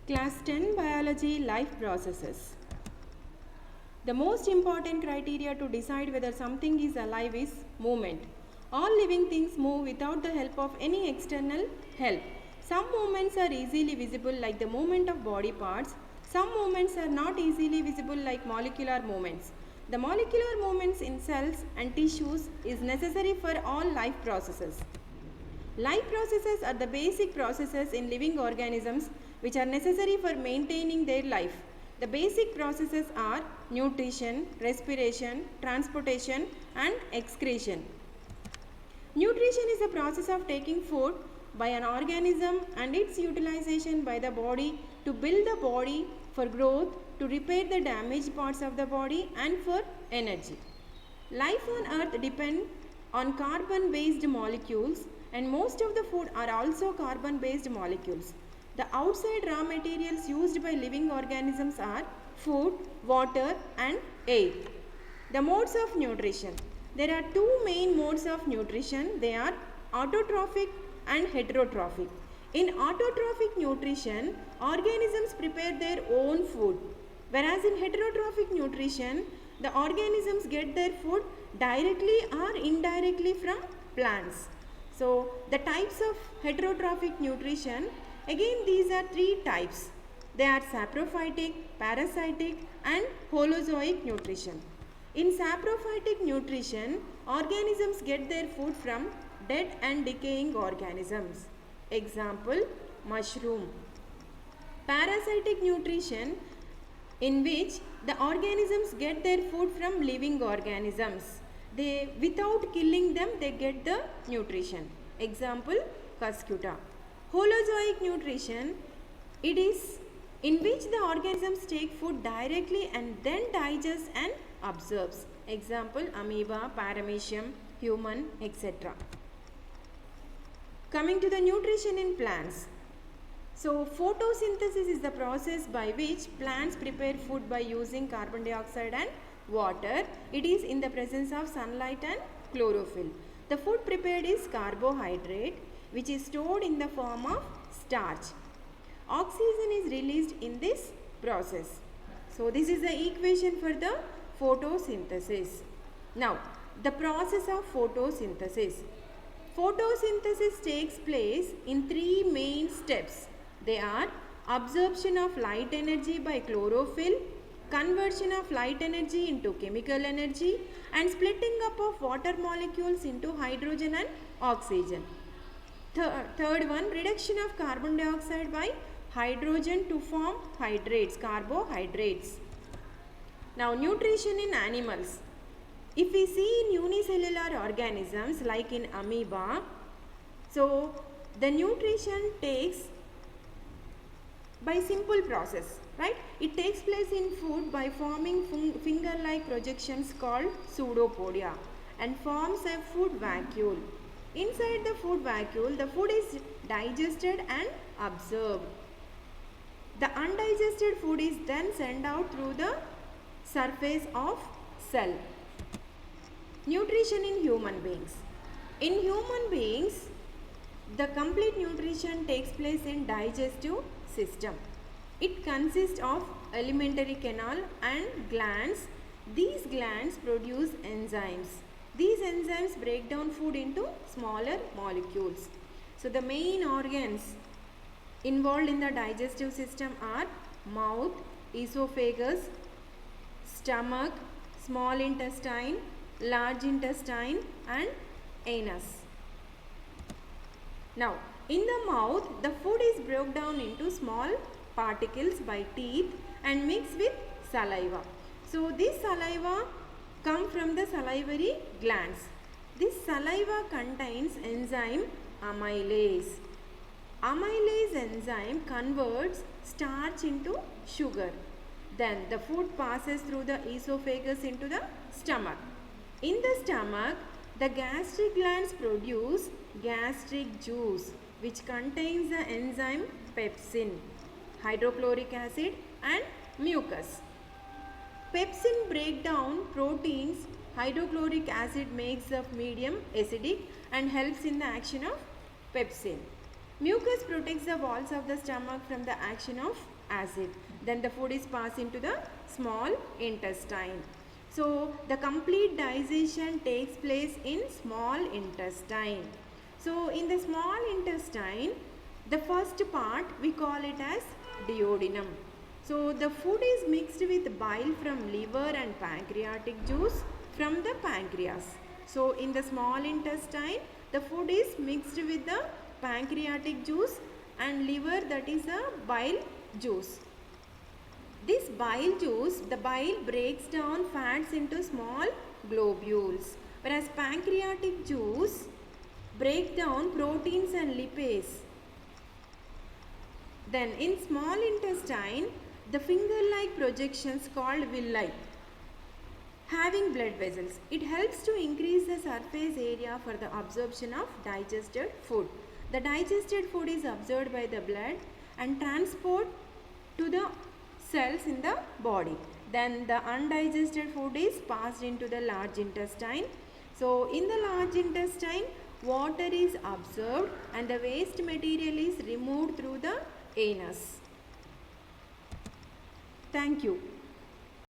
Class 10 Biology Life Processes. The most important criteria to decide whether something is alive is movement. All living things move without the help of any external help. Some movements are easily visible like the movement of body parts. Some movements are not easily visible like molecular movements. The molecular movements in cells and tissues is necessary for all life processes. Life processes are the basic processes in living organisms which are necessary for maintaining their life. The basic processes are nutrition, respiration, transportation and excretion. Nutrition is the process of taking food by an organism and its utilization by the body to build the body for growth, to repair the damaged parts of the body and for energy. Life on earth depends on carbon based molecules and most of the food are also carbon based molecules. The outside raw materials used by living organisms are food, water and air. The modes of nutrition. There are two main modes of nutrition. They are autotrophic and heterotrophic. In autotrophic nutrition, organisms prepare their own food. Whereas in heterotrophic nutrition, the organisms get their food directly or indirectly from plants. So, the types of heterotrophic nutrition, again these are three types. They are saprophytic, parasitic and holozoic nutrition. In saprophytic nutrition, organisms get their food from dead and decaying organisms. Example, mushroom. Parasitic nutrition, in which the organisms get their food from living organisms. They, without killing them, they get the nutrition. Example, Cuscuta. Holozoic nutrition, it is in which the organisms take food directly and then digest and absorbs. Example, amoeba, paramecium, human, etc. Coming to the nutrition in plants. So, photosynthesis is the process by which plants prepare food by using carbon dioxide and water. It is in the presence of sunlight and chlorophyll. The food prepared is carbohydrate which is stored in the form of starch. Oxygen is released in this process. So, this is the equation for the photosynthesis. Now, the process of photosynthesis. Photosynthesis takes place in three main steps. They are absorption of light energy by chlorophyll, conversion of light energy into chemical energy and splitting up of water molecules into hydrogen and oxygen. Third one, reduction of carbon dioxide by hydrogen to form hydrates, carbohydrates. Now, nutrition in animals. If we see in unicellular organisms like in amoeba, so the nutrition takes by simple process, right? It takes place in food by forming finger-like projections called pseudopodia and forms a food vacuole. Inside the food vacuole, the food is digested and absorbed. The undigested food is then sent out through the surface of cell. Nutrition in human beings. In human beings, the complete nutrition takes place in digestive system. It consists of alimentary canal and glands. These glands produce enzymes. These enzymes break down food into smaller molecules. So, the main organs involved in the digestive system are mouth, esophagus, stomach, small intestine, large intestine and anus. Now, in the mouth, the food is broken down into small particles by teeth and mixed with saliva. So, this saliva come from the salivary glands. This saliva contains enzyme amylase. Amylase enzyme converts starch into sugar. Then the food passes through the esophagus into the stomach. In the stomach, the gastric glands produce gastric juice which contains the enzyme pepsin, hydrochloric acid and mucus. Pepsin breaks down proteins. Hydrochloric acid makes the medium acidic and helps in the action of pepsin. Mucus protects the walls of the stomach from the action of acid. Then the food is passed into the small intestine. So the complete digestion takes place in small intestine. So in the small intestine, the first part we call it as duodenum. So the food is mixed with bile from liver and pancreatic juice from the pancreas. So in the small intestine, the food is mixed with the pancreatic juice and liver, that is a bile juice. This bile juice, the bile breaks down fats into small globules, whereas pancreatic juice breaks down proteins and lipids. Then in small intestine, the finger-like projections called villi having blood vessels. It helps to increase the surface area for the absorption of digested food. The digested food is absorbed by the blood and transport to the cells in the body. Then the undigested food is passed into the large intestine. So in the large intestine, water is absorbed and the waste material is removed through the anus. Thank you.